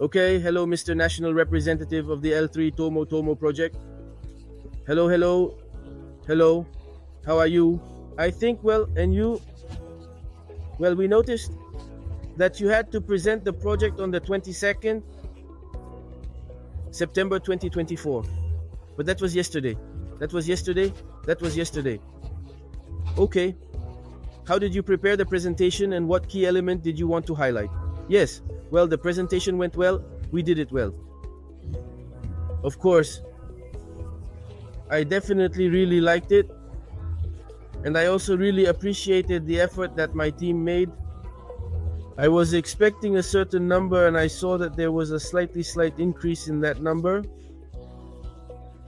Okay, hello, Mr. National Representative of the L3 Tomo Tomo project. Hello, hello, hello. How are you? I think, well, and you? Well, we noticed that you had to present the project on the 22nd September 2024. But that was yesterday. That was yesterday. That was yesterday. Okay. How did you prepare the presentation and what key element did you want to highlight? Yes, well, the presentation went well. We did it well. Of course, I definitely really liked it. And I also really appreciated the effort that my team made. I was expecting a certain number and I saw that there was a slight increase in that number.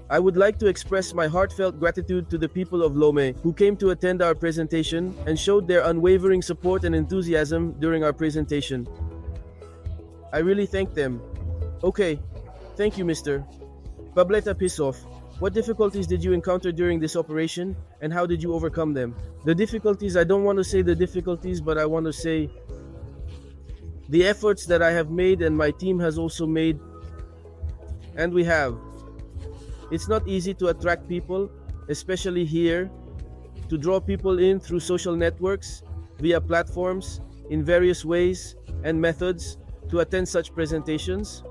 I would like to express my heartfelt gratitude to the people of Lomé who came to attend our presentation and showed their unwavering support and enthusiasm during our presentation. I really thank them. Okay, thank you, Mr. Bableta Pissoff. What difficulties did you encounter during this operation and how did you overcome them? The difficulties, I don't want to say the difficulties, but I want to say the efforts that I have made and my team has also made, and we have. It's not easy to attract people, especially here, to draw people in through social networks, via platforms, in various ways and methods to attend such presentations.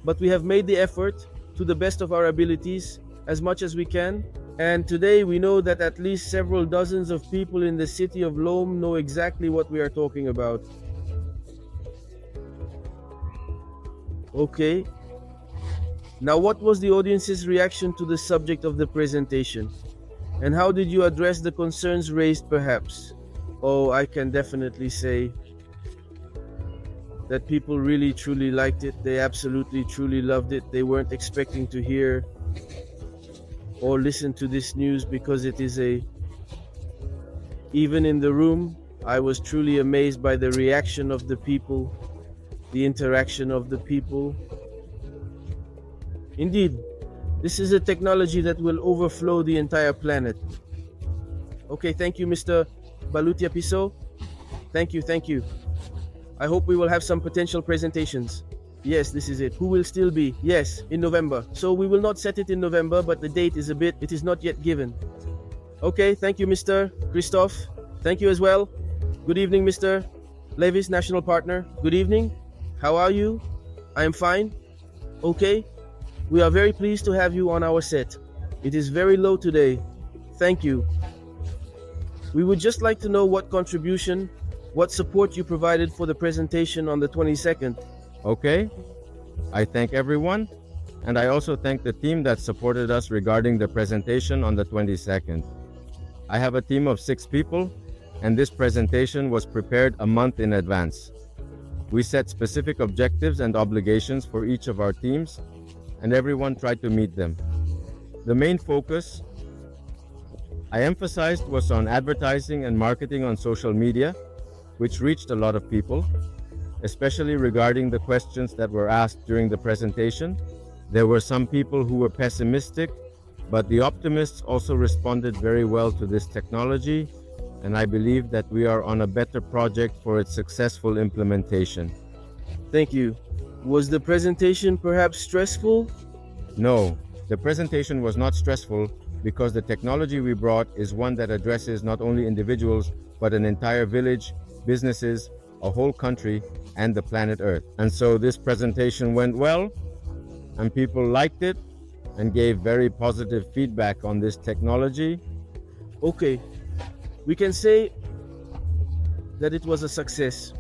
But we have made the effort to the best of our abilities, as much as we can. And today we know that at least several dozens of people in the city of Lome know exactly what we are talking about. Okay. Now, what was the audience's reaction to the subject of the presentation? And how did you address the concerns raised, perhaps? Oh, I can definitely say that people really truly liked it. They absolutely truly loved it. They weren't expecting to hear or listen to this news because it is even in the room, I was truly amazed by the reaction of the people, the interaction of the people. Indeed, this is a technology that will overflow the entire planet. Okay, thank you, Mr. Balutia Piso. Thank you, thank you. I hope we will have some potential presentations. Yes, this is it. Who will still be? Yes, in November. So we will not set it in November, but the date is it is not yet given. Okay, thank you, Mr. Christophe. Thank you as well. Good evening, Mr. Levis, National Partner. Good evening. How are you? I am fine. Okay. We are very pleased to have you on our set. It is very low today. Thank you. We would just like to know what contribution, what support you provided for the presentation on the 22nd. Okay, I thank everyone, and I also thank the team that supported us regarding the presentation on the 22nd. I have a team of 6 people, and this presentation was prepared a month in advance. We set specific objectives and obligations for each of our teams, and everyone tried to meet them. The main focus I emphasized was on advertising and marketing on social media, which reached a lot of people, especially regarding the questions that were asked during the presentation. There were some people who were pessimistic, but the optimists also responded very well to this technology, and I believe that we are on a better project for its successful implementation. Thank you. Was the presentation perhaps stressful? No, the presentation was not stressful because the technology we brought is one that addresses not only individuals, but an entire village, businesses, a whole country, and the planet Earth. And so this presentation went well, and people liked it and gave very positive feedback on this technology. Okay, we can say that it was a success.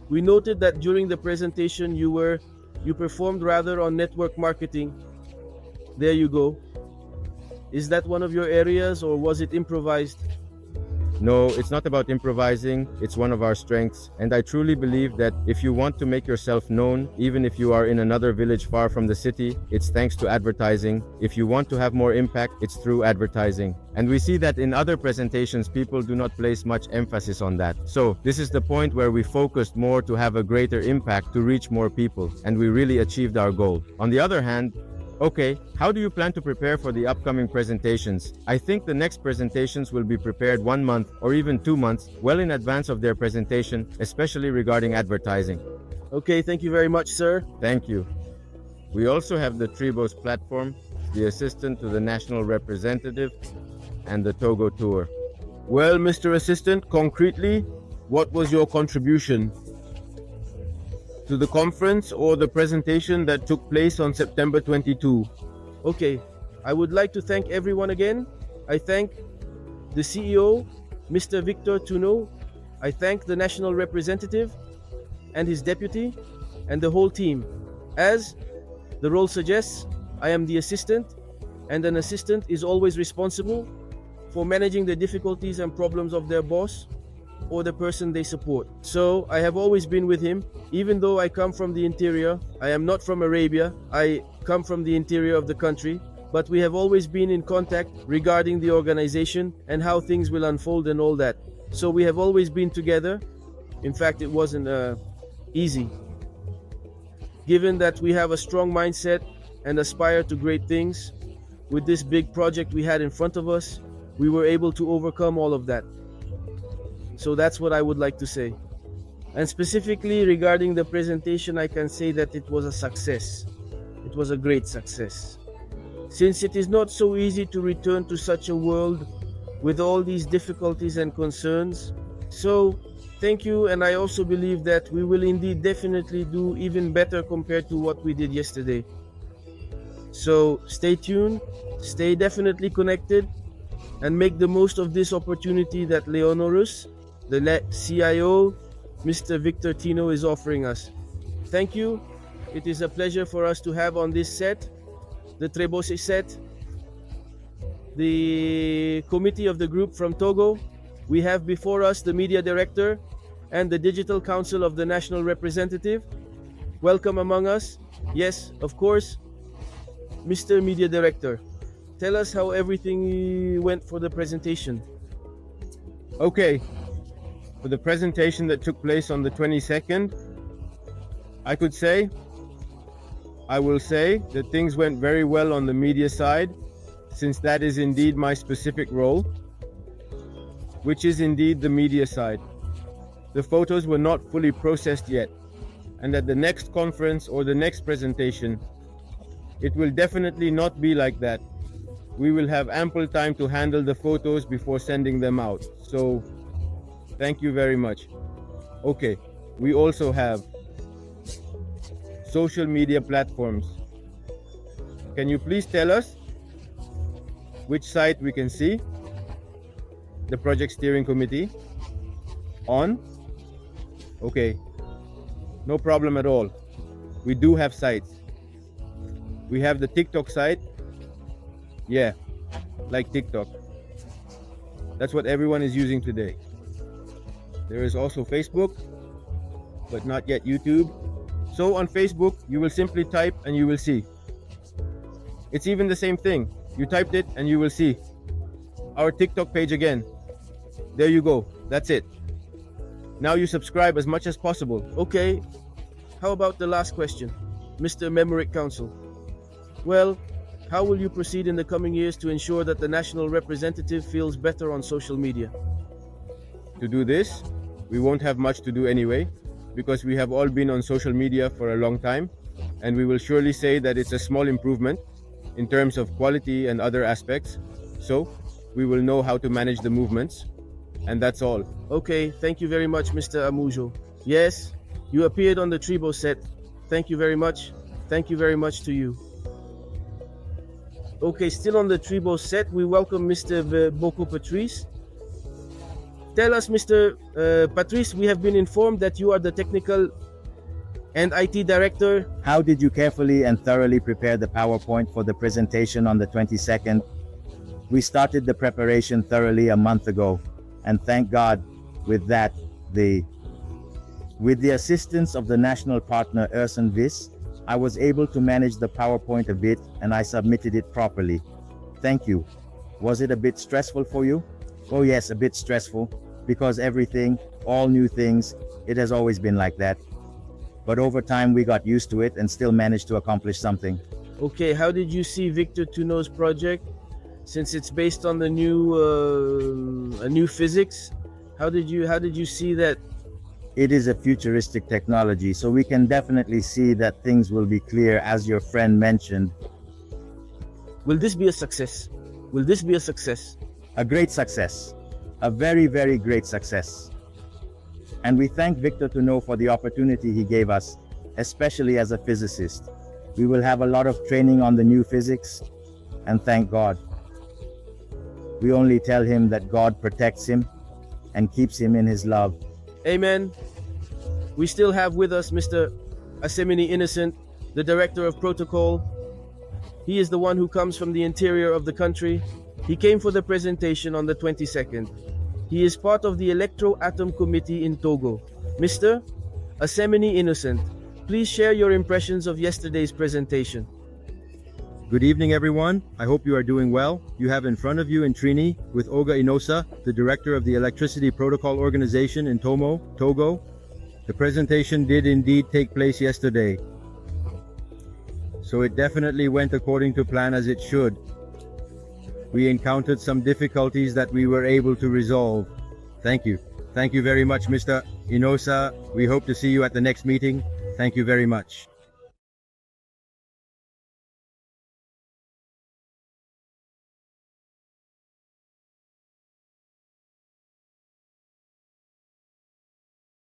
We noted that during the presentation you performed rather on network marketing. There you go. Is that one of your areas or was it improvised? No, it's not about improvising, it's one of our strengths, and I truly believe that if you want to make yourself known, even if you are in another village far from the city, it's thanks to advertising. If you want to have more impact, it's through advertising. And we see that in other presentations, people do not place much emphasis on that. So this is the point where we focused more to have a greater impact to reach more people, and we really achieved our goal. On the other hand, okay, how do you plan to prepare for the upcoming presentations? I think the next presentations will be prepared 1 month or even 2 months, well in advance of their presentation, especially regarding advertising. Okay, thank you very much, sir. Thank you. We also have the Tribos platform, the assistant to the national representative, and the Togo tour. Well, Mr. Assistant, concretely, what was your contribution to the conference or the presentation that took place on September 22? Okay, I would like to thank everyone again. I thank the CEO, Mr. Victor Tuno. I thank the national representative and his deputy and the whole team. As the role suggests, I am the assistant, and an assistant is always responsible for managing the difficulties and problems of their boss or the person they support. So I have always been with him, even though I come from the interior. I am not from Arabia, I come from the interior of the country, but we have always been in contact regarding the organization and how things will unfold and all that. So we have always been together. In fact, it wasn't easy. Given that we have a strong mindset and aspire to great things, with this big project we had in front of us, we were able to overcome all of that. So that's what I would like to say. And specifically regarding the presentation, I can say that it was a success. It was a great success. Since it is not so easy to return to such a world with all these difficulties and concerns. So thank you, and I also believe that we will indeed definitely do even better compared to what we did yesterday. So stay tuned, stay definitely connected, and make the most of this opportunity that Leonorus, the CIO, Mr. Victor Tino, is offering us. Thank you. It is a pleasure for us to have on this set, the Trebose set, the committee of the group from Togo. We have before us the media director and the digital council of the national representative. Welcome among us. Yes, of course, Mr. Media Director. Tell us how everything went for the presentation. Okay, for the presentation that took place on the 22nd, I will say that things went very well on the media side, since that is indeed my specific role, which is indeed the media side. The photos were not fully processed yet, and at the next conference or the next presentation, it will definitely not be like that. We will have ample time to handle the photos before sending them out. So, thank you very much. Okay, we also have social media platforms. Can you please tell us which site we can see the project steering committee on? Okay, no problem at all. We do have sites. We have the TikTok site. Yeah, like TikTok. That's what everyone is using today. There is also Facebook, but not yet YouTube. So on Facebook, you will simply type and you will see. It's even the same thing. You typed it and you will see our TikTok page again. There you go. That's it. Now you subscribe as much as possible. Okay, how about the last question, Mr. Memoric Council? Well, how will you proceed in the coming years to ensure that the national representative feels better on social media? To do this, we won't have much to do anyway, because we have all been on social media for a long time, and we will surely say that it's a small improvement in terms of quality and other aspects. So we will know how to manage the movements, and that's all. Okay, thank you very much, Mr. Amujo. Yes, you appeared on the Tribo set. Thank you very much. Thank you very much to you. Okay, still on the Tribo set, we welcome Mr. Boko Patrice. Tell us, Mr. Patrice, we have been informed that you are the technical and IT director. How did you carefully and thoroughly prepare the PowerPoint for the presentation on the 22nd? We started the preparation thoroughly a month ago, and thank God, with that, with the assistance of the national partner Urson Vis, I was able to manage the PowerPoint a bit, and I submitted it properly. Thank you. Was it a bit stressful for you? Oh yes, a bit stressful, because everything, all new things, it has always been like that. But over time we got used to it and still managed to accomplish something. Okay, how did you see Victor Tuno's project? Since it's based on the new physics, how did you see that It is a futuristic technology, so we can definitely see that things will be clear, as your friend mentioned. Will this be a success? Will this be a success? A great success. A very, very great success. And we thank Victor Tuno for the opportunity he gave us, especially as a physicist. We will have a lot of training on the new physics, and thank God. We only tell him that God protects him and keeps him in his love. Amen. We still have with us Mr. Asemini Innocent, the Director of Protocol. He is the one who comes from the interior of the country. He came for the presentation on the 22nd. He is part of the Electro Atom Committee in Togo. Mr. Asemini Innocent, please share your impressions of yesterday's presentation. Good evening, everyone. I hope you are doing well. You have in front of you in Trini with Oga Inosa, the Director of the Electricity Protocol Organization in Tomo, Togo. The presentation did indeed take place yesterday. So it definitely went according to plan, as it should. We encountered some difficulties that we were able to resolve. Thank you. Thank you very much, Mr. Inosa. We hope to see you at the next meeting. Thank you very much.